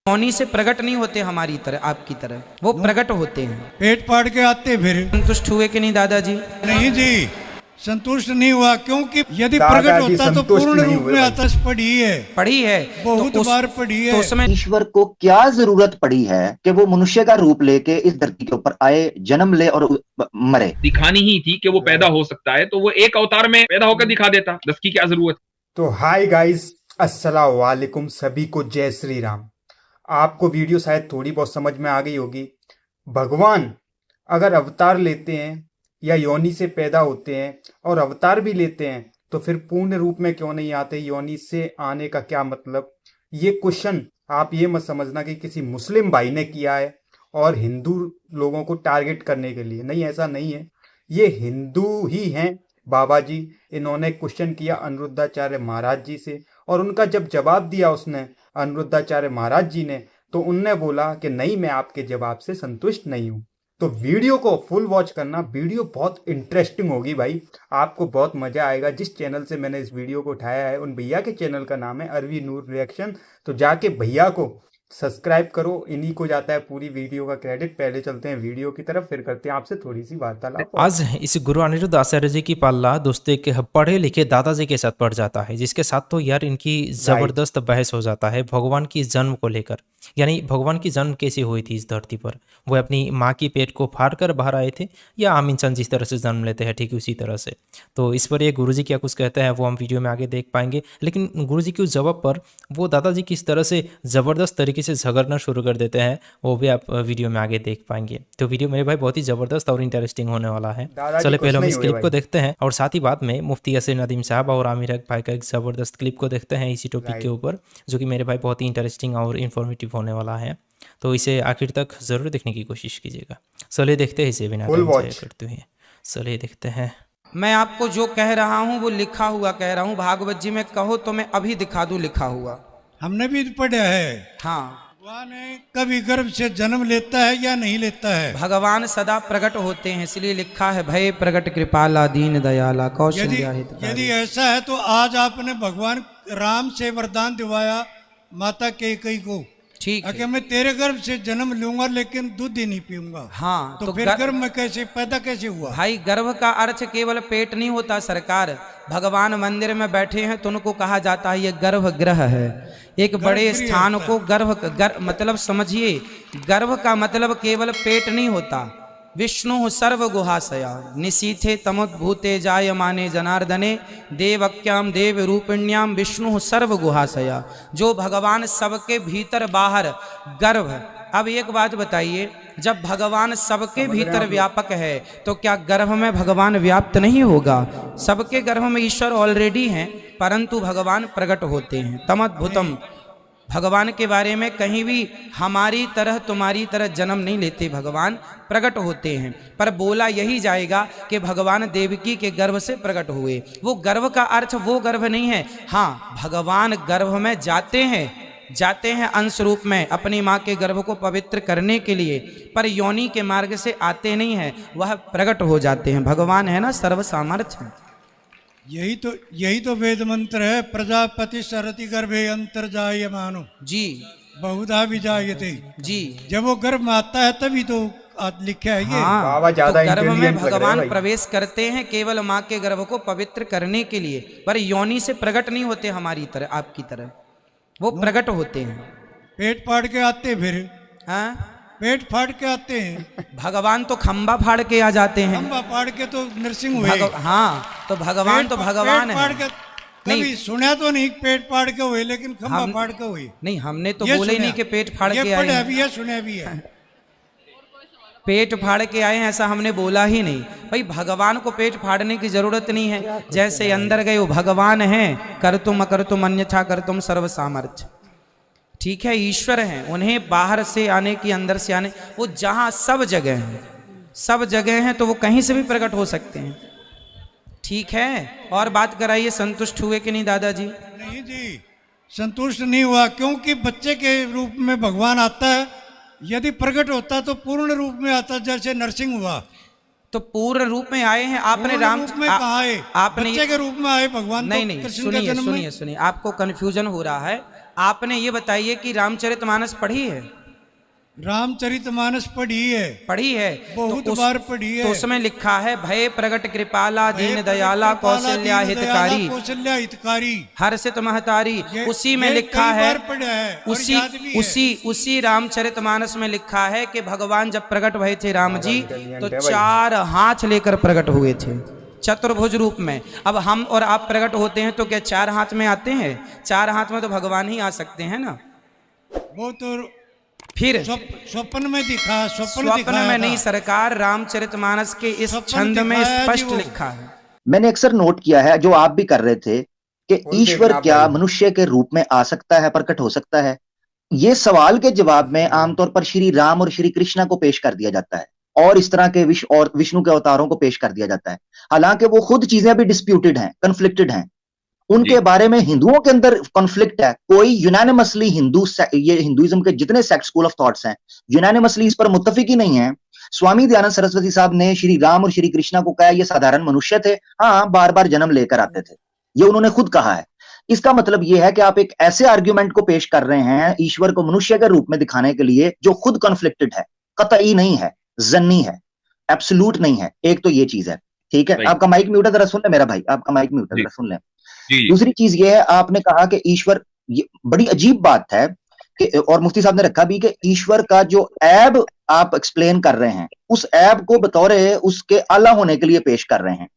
मौनी से प्रकट नहीं होते हमारी तरह, आपकी तरह वो प्रकट होते हैं। पेट फाड़ के आते फिर संतुष्ट हुए कि नहीं दादाजी? नहीं जी, संतुष्ट नहीं हुआ, क्योंकि यदि प्रकट होता तो पूर्ण रूप में आता। पढ़ी है बहुत बार पढ़ी है। तो उसमें ईश्वर को क्या जरूरत पड़ी है कि वो मनुष्य का रूप लेके इस धरती के ऊपर आए, जन्म ले और मरे। दिखानी ही थी कि वो पैदा हो सकता है, तो वो एक अवतार में पैदा होकर दिखा देता। 10 की क्या जरूरत। तो हाय गाइस, अस्सलाम वालेकुम, सभी को जय श्री राम। आपको वीडियो शायद थोड़ी बहुत समझ में आ गई होगी। भगवान अगर अवतार लेते हैं या योनि से पैदा होते हैं और अवतार भी लेते हैं तो फिर पूर्ण रूप में क्यों नहीं आते? योनि से आने का क्या मतलब? ये क्वेश्चन आप ये मत समझना कि किसी मुस्लिम भाई ने किया है और हिंदू लोगों को टारगेट करने के लिए। नहीं, ऐसा नहीं है। ये हिंदू ही हैं बाबा जी। इन्होंने क्वेश्चन किया अनिरुद्धाचार्य महाराज जी से, और उनका जब जवाब दिया उसने अनिरुद्धाचार्य महाराज जी ने, तो उनने बोला कि नहीं, मैं आपके जवाब से संतुष्ट नहीं हूं। तो वीडियो को फुल वॉच करना, वीडियो बहुत इंटरेस्टिंग होगी भाई, आपको बहुत मजा आएगा। जिस चैनल से मैंने इस वीडियो को उठाया है उन भैया के चैनल का नाम है अरवी नूर रिएक्शन, तो जाके भैया को सब्सक्राइब करो, इन्हीं को जाता है पूरी वीडियो का क्रेडिट। पहले चलते हैं वीडियो की तरफ, फिर करते हैं आपसे थोड़ी सी वार्तालाप। आज इस गुरु अनिरुद्ध आचार्य जी की पाल्ला दोस्तों एक पढ़े लिखे दादाजी के साथ पड़ जाता है, जिसके साथ तो यार इनकी जबरदस्त बहस हो जाता है भगवान की जन्म को लेकर। यानी भगवान की जन्म कैसे हुई थी इस धरती पर? वो अपनी माँ की पेट को फाड़ कर बाहर आए थे या आम इंसान जिस तरह से जन्म लेते हैं ठीक उसी तरह से? तो इस पर ये गुरुजी क्या कुछ कहते हैं वो हम वीडियो में आगे देख पाएंगे। लेकिन गुरुजी के उस जवाब पर वो दादाजी किस तरह से ज़बरदस्त तरीके से झगड़ना शुरू कर देते हैं वो भी आप वीडियो में आगे देख पाएंगे। तो वीडियो मेरे भाई बहुत ही ज़बरदस्त और इंटरेस्टिंग होने वाला है। चले पहले हम इस क्लिप को देखते हैं और साथ ही बाद में मुफ्ती यासिर नदीम साहब और आमिर हक भाई का एक ज़बरदस्त क्लिप को देखते हैं इसी टॉपिक के ऊपर, जो कि मेरे भाई बहुत ही इंटरेस्टिंग और इन्फॉर्मेटिव होने वाला है। तो इसे आखिर तक ज़रूर देखने की कोशिश कीजिएगा। चलिए देखते हैं इसे बिना करते हुए। चलिए देखते हैं। मैं आपको जो कह रहा हूँ वो लिखा हुआ कह रहा हूँ। भागवत जी में कहो तो मैं अभी दिखा दूँ लिखा हुआ। हमने भी पढ़ा है। हाँ, भगवान कभी गर्भ से जन्म लेता है या नहीं लेता है? भगवान सदा प्रकट होते हैं, इसलिए लिखा है भय प्रकट कृपाला दीन दयाला कौशल्या हितकारी। यदि ऐसा है तो आज आपने भगवान राम से वरदान दिवाया माता कैकेयी को, ठीक है, मैं तेरे गर्भ से जन्म लूंगा लेकिन दूध ही नहीं पीऊंगा। हाँ, तो फिर गर्भ में कैसे पैदा कैसे हुआ? भाई गर्भ का अर्थ केवल पेट नहीं होता सरकार। भगवान मंदिर में बैठे हैं तो उनको कहा जाता है ये गर्भगृह है। एक बड़े स्थान को मतलब समझिए, गर्भ का मतलब केवल पेट नहीं होता। विष्णु सर्व गुहाशया निशीथे तमुद्भूते जायमाने जनार्दने देवक्याम देव रूपिण्याम विष्णु सर्व गुहाशया। जो भगवान सबके भीतर बाहर गर्भ। अब एक बात बताइए, जब भगवान सबके भीतर व्यापक है तो क्या गर्भ में भगवान व्याप्त नहीं होगा? सबके गर्भ में ईश्वर ऑलरेडी हैं, परंतु भगवान प्रकट होते हैं। तमद्भुतम, भगवान के बारे में कहीं भी हमारी तरह तुम्हारी तरह जन्म नहीं लेते, भगवान प्रकट होते हैं। पर बोला यही जाएगा कि भगवान देवकी के गर्भ से प्रकट हुए। वो गर्भ का अर्थ वो गर्भ नहीं है। हाँ, भगवान गर्भ में जाते हैं अंश रूप में अपनी माँ के गर्भ को पवित्र करने के लिए, पर योनि के मार्ग से आते नहीं हैं, वह प्रकट हो जाते हैं। भगवान है ना सर्व सामर्थ्य। यही तो वेद मंत्र है, प्रजापति सरति गर्भे अंतर्जायमानो जी बहुधा विजायते जी। जब वो गर्भ में आता है तभी तो लिखा है ये। हाँ, तो गर्भ में भगवान प्रवेश करते हैं केवल माँ के गर्भ को पवित्र करने के लिए, पर योनि से प्रकट नहीं होते हमारी तरह, आपकी तरह वो प्रकट होते हैं। पेट फाड़ के आते फिर। हाँ, पेट फाड़ के आते हैं। भगवान तो खंबा फाड़ के आ जाते हैं। खंबा फाड़ के तो नरसिंह हुए। हाँ, तो भगवान तो भगवान है। कभी सुना तो नहीं पेट फाड़ के हुए, लेकिन खंबा फाड़ के हुए। नहीं, हमने तो बोले ही नहीं कि पेट फाड़ के आए हैं। सुना भी है पेट फाड़ के आए हैं, ऐसा हमने बोला ही नहीं। भाई भगवान को पेट फाड़ने की जरूरत नहीं है। जैसे अंदर गए वो भगवान हैं, कर तुम अकर तुम अन्यथा कर तुम सर्व सामर्थ्य। ठीक है, ईश्वर हैं, उन्हें बाहर से आने की अंदर से आने, वो जहाँ सब जगह हैं, सब जगह हैं, तो वो कहीं से भी प्रकट हो सकते हैं। ठीक है, और बात कराइए, संतुष्ट हुए कि नहीं दादाजी? नहीं जी, संतुष्ट नहीं हुआ, क्योंकि बच्चे के रूप में भगवान आता है। यदि प्रकट होता तो पूर्ण रूप में आता, जैसे नरसिंह हुआ। तो पूर्ण रूप में आए हैं आपने, राम में कहा है? आपने बच्चे के रूप में आए भगवान। नहीं, सुनिए, आपको कंफ्यूजन हो रहा है। आपने ये बताइए कि रामचरितमानस पढ़ी है? रामचरितमानस पढ़ी है बहुत बार पढ़ी है। तो उसमें लिखा है भय प्रगट कृपाला दीन दयाला कौशल्या हितकारी कौशल्या हितकारी हर्षित महतारी। उसी में लिखा है, उसी रामचरितमानस में लिखा है कि भगवान जब प्रकट हुए थे राम जी तो 4 हाथ लेकर प्रकट हुए थे चतुर्भुज रूप में। अब हम और आप प्रकट होते हैं तो क्या 4 हाथ में आते हैं? 4 हाथ में तो भगवान ही आ सकते हैं ना। वो तो फिर स्वप्न में दिखा, स्वप्न में नहीं सरकार, रामचरितमानस के इस छंद में स्पष्ट लिखा है। मैंने अक्सर नोट किया है जो आप भी कर रहे थे कि ईश्वर क्या मनुष्य के रूप में आ सकता है, प्रकट हो सकता है? ये सवाल के जवाब में आमतौर पर श्री राम और श्री कृष्णा को पेश कर दिया जाता है और इस तरह के विष्णु के अवतारों को पेश कर दिया जाता है। हालांकि वो खुद चीजें अभी डिस्प्यूटेड हैं, कन्फ्लिक्टेड हैं। उनके बारे में हिंदुओं के अंदर कॉन्फ्लिक्ट है। कोई यूनानिमसली ये हिंदुइज्म के जितने सेक्ट स्कूल ऑफ थॉट्स हैं यूनानिमसली इस पर मुत्तफिक ही नहीं है। स्वामी दयानंद सरस्वती साहब ने श्री राम और श्री कृष्णा को कहा ये साधारण मनुष्य थे, हाँ बार बार जन्म लेकर आते थे, ये उन्होंने खुद कहा है। इसका मतलब यह है कि आप एक ऐसे आर्ग्यूमेंट को पेश कर रहे हैं ईश्वर को मनुष्य के रूप में दिखाने के लिए जो खुद कॉन्फ्लिक्टेड है, कतई नहीं है, जन्नी है, एब्सोल्यूट नहीं है। एक तो ये चीज है, ठीक है। आपका माइक म्यूट है, जरा सुन ले मेरा भाई, आपका माइक म्यूट है, जरा सुन ले। दूसरी चीज ये है, आपने कहा कि ईश्वर, ये बड़ी अजीब बात है कि, और मुफ्ती साहब ने रखा भी कि ईश्वर का जो ऐब आप एक्सप्लेन कर रहे हैं उस ऐब को बतौर उसके आला होने के लिए पेश कर रहे हैं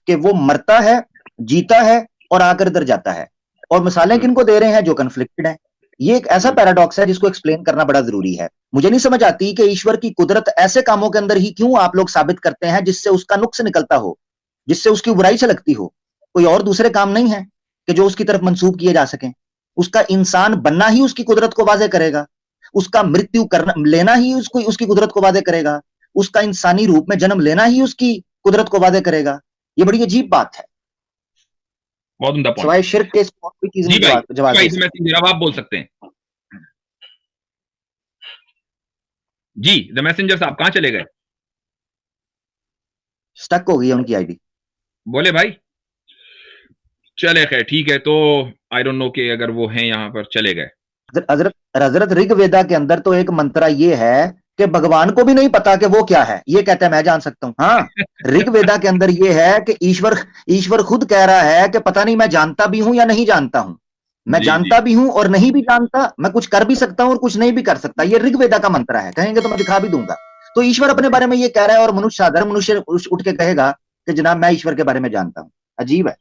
कि वो मरता है, जीता है और आकर इधर जाता है, और मिसालें किनको दे रहे हैं जो कन्फ्लिक्टेड है। ये एक ऐसा पैराडॉक्स है जिसको एक्सप्लेन करना बड़ा जरूरी है। मुझे नहीं समझ आती कि ईश्वर की कुदरत ऐसे कामों के अंदर ही क्यों आप लोग साबित करते हैं जिससे उसका नुक्स निकलता हो, जिससे उसकी बुराई से लगती हो। कोई और दूसरे काम नहीं है कि जो उसकी तरफ मंसूब किए जा सकें। उसका इंसान बनना ही उसकी कुदरत को वाज़े करेगा, उसका मृत्यु करना लेना ही उसकी कुदरत को वाज़े करेगा, उसका इंसानी रूप में जन्म लेना ही उसकी कुदरत को वाज़े करेगा। ये बड़ी अजीब बात है। बहुत उम्दा पॉइंट। सवाए शिर्क के कोई चीज नहीं जवाब आप बोल सकते हैं। जी द मैसेंजर साहब कहां चले गए? स्टक हो गई उनकी आईडी। बोले भाई चले खैर ठीक है, तो आई डोंट नो कि अगर वो हैं यहाँ पर चले गए। हजरत ऋग्वेदा के अंदर तो एक मंत्रा ये है कि भगवान को भी नहीं पता कि वो क्या है, ये कहते हैं मैं जान सकता हूं। हाँ, ऋग्वेदा के अंदर ये है कि ईश्वर खुद कह रहा है कि पता नहीं मैं जानता भी हूं या नहीं जानता हूं, मैं जानता भी हूं और नहीं भी जानता, मैं कुछ कर भी सकता हूं और कुछ नहीं भी कर सकता। ये ऋग्वेदा का मंत्र है, कहेंगे तो मैं दिखा भी दूंगा। तो ईश्वर अपने बारे में ये कह रहा है और मनुष्य, साधारण मनुष्य उठ के कहेगा कि जनाब मैं ईश्वर के बारे में जानता हूं। अजीब है।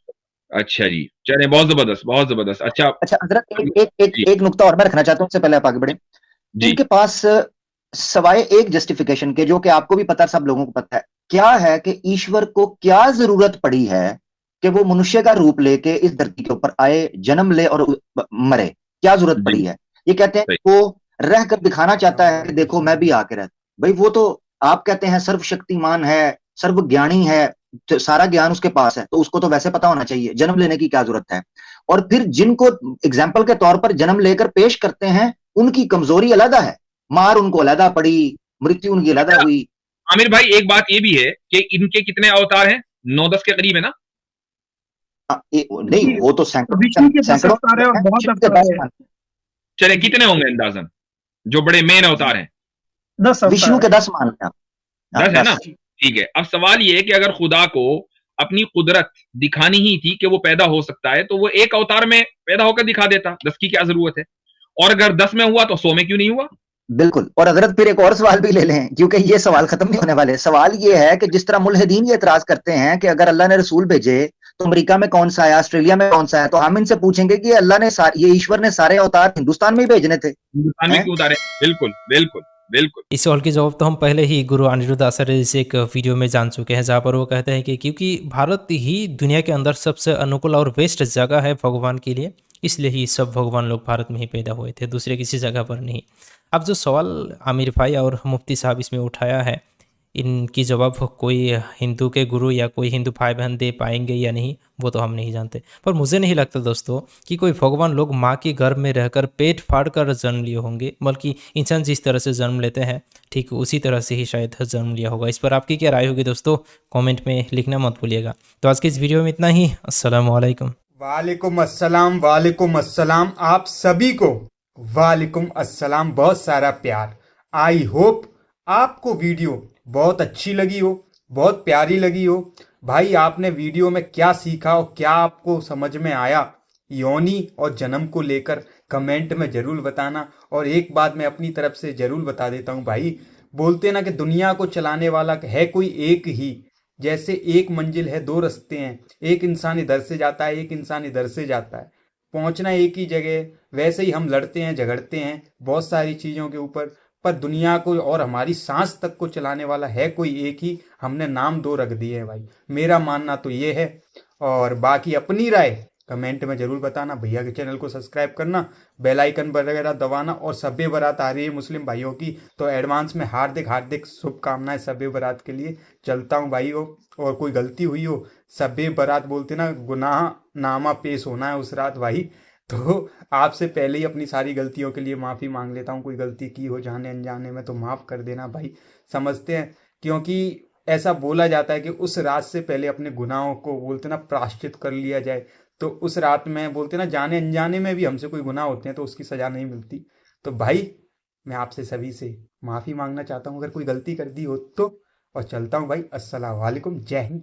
अच्छा जी, चले, बहुत जबरदस्त, बहुत जबरदस्त। अच्छा हजरत एक नुक्ता और मैं रखना चाहता हूं, उससे पहले आप आगे बढ़े। इनके पास सवाए एक जस्टिफिकेशन के, जो कि आपको भी पता, सब लोगों को पता है, क्या है कि ईश्वर को क्या जरूरत पड़ी है कि वो मनुष्य का रूप लेके इस धरती के ऊपर आए, जन्म ले और मरे? क्या जरूरत पड़ी है? ये कहते हैं वो रह कर दिखाना चाहता है कि देखो मैं भी आके रहता। भाई वो तो आप कहते हैं सर्वशक्तिमान है, सर्वज्ञानी है, सारा ज्ञान उसके पास है, तो उसको तो वैसे पता होना चाहिए जन्म लेने की क्या जरूरत है। और फिर जिनको एग्जाम्पल के तौर पर जन्म लेकर पेश करते हैं उनकी कमजोरी अलग है, मार उनको अलग पड़ी, मृत्यु उनकी अलग हुई। आमिर भाई एक बात ये भी है कि इनके कितने अवतार हैं? 9-10 के करीब है ना? नहीं, वो तो सैकड़ों। चले कितने होंगे अंदाजन जो बड़े मेन अवतार हैं? 10 विष्णु के 10 मान लें, 10 है ना? ठीक है। अब सवाल ये है कि अगर खुदा को अपनी कुदरत दिखानी ही थी कि वो पैदा हो सकता है, तो वो एक अवतार में पैदा होकर दिखा देता, 10 की क्या जरूरत है? और अगर 10 में हुआ तो 100 में क्यों नहीं हुआ? बिल्कुल। और हजरत फिर एक और सवाल भी ले लें, क्योंकि ये सवाल खत्म नहीं होने वाले। सवाल ये है कि जिस तरह मुल्हिदीन ये एतराज करते हैं कि अगर अल्लाह ने रसूल भेजे तो अमेरिका में कौन सा है, ऑस्ट्रेलिया में कौन सा है, तो हम इनसे पूछेंगे कि अल्लाह ने ये ईश्वर ने सारे अवतार हिंदुस्तान में ही भेजने थे, हिंदुस्तान में क्यों उतारे? बिल्कुल बिल्कुल बिल्कुल। इस सवाल की जवाब तो हम पहले ही गुरु अनिरुद्ध आचार्य जी से एक वीडियो में जान चुके हैं, जहाँ पर वो कहते हैं कि क्योंकि भारत ही दुनिया के अंदर सबसे अनुकूल और बेस्ट जगह है भगवान के लिए, इसलिए ही सब भगवान लोग भारत में ही पैदा हुए थे, दूसरे किसी जगह पर नहीं। अब जो सवाल आमिर भाई और मुफ्ती साहब इसमें उठाया है, इनकी जवाब कोई हिंदू के गुरु या कोई हिंदू भाई बहन दे पाएंगे या नहीं, वो तो हम नहीं जानते। पर मुझे नहीं लगता दोस्तों कि कोई भगवान लोग माँ के गर्भ में रहकर पेट फाड़ कर जन्म लिए होंगे, बल्कि इंसान जिस तरह से जन्म लेते हैं ठीक उसी तरह से ही शायद जन्म लिया होगा। इस पर आपकी क्या राय होगी दोस्तों, कमेंट में लिखना मत भूलिएगा। तो आज की इस वीडियो में इतना ही। अस्सलाम वालेकुम। वालेकुम अस्सलाम आप सभी को वालेकुम अस्सलाम, बहुत सारा प्यार। आई होप आपको वीडियो बहुत अच्छी लगी हो, बहुत प्यारी लगी हो। भाई आपने वीडियो में क्या सीखा और क्या आपको समझ में आया, योनि और जन्म को लेकर कमेंट में जरूर बताना। और एक बात मैं अपनी तरफ से जरूर बता देता हूँ भाई, बोलते ना कि दुनिया को चलाने वाला है कोई एक ही। जैसे एक मंजिल है, दो रास्ते हैं, एक इंसान इधर से जाता है, एक इंसान इधर से जाता है, पहुंचना एक ही जगह। वैसे ही हम लड़ते हैं, झगड़ते हैं बहुत सारी चीजों के ऊपर, पर दुनिया को और हमारी सांस तक को चलाने वाला है कोई एक ही। हमने नाम दो रख दिए हैं भाई, मेरा मानना तो ये है। और बाकी अपनी राय कमेंट में जरूर बताना। भैया के चैनल को सब्सक्राइब करना, बेल आइकन वगैरह दबाना। और सभ्य बारात आ रही है मुस्लिम भाइयों की, तो एडवांस में हार्दिक हार्दिक शुभकामनाएं सभ्य बारात के लिए। चलता हूँ भाई, और कोई गलती हुई हो, सभ्य बारात बोलते ना, गुनाह नामा पेश होना है उस रात भाई। तो आपसे पहले ही अपनी सारी गलतियों के लिए माफ़ी मांग लेता हूँ। कोई गलती की हो जाने अनजाने में तो माफ़ कर देना भाई, समझते हैं। क्योंकि ऐसा बोला जाता है कि उस रात से पहले अपने गुनाहों को बोलते ना प्रायश्चित कर लिया जाए। तो उस रात में बोलते ना जाने अनजाने में भी हमसे कोई गुनाह होते हैं तो उसकी सज़ा नहीं मिलती। तो भाई मैं आपसे सभी से माफ़ी मांगना चाहता हूँ अगर कोई गलती कर दी हो तो। और चलता हूँ भाई, अस्सलाम वालेकुम, जय हिंद।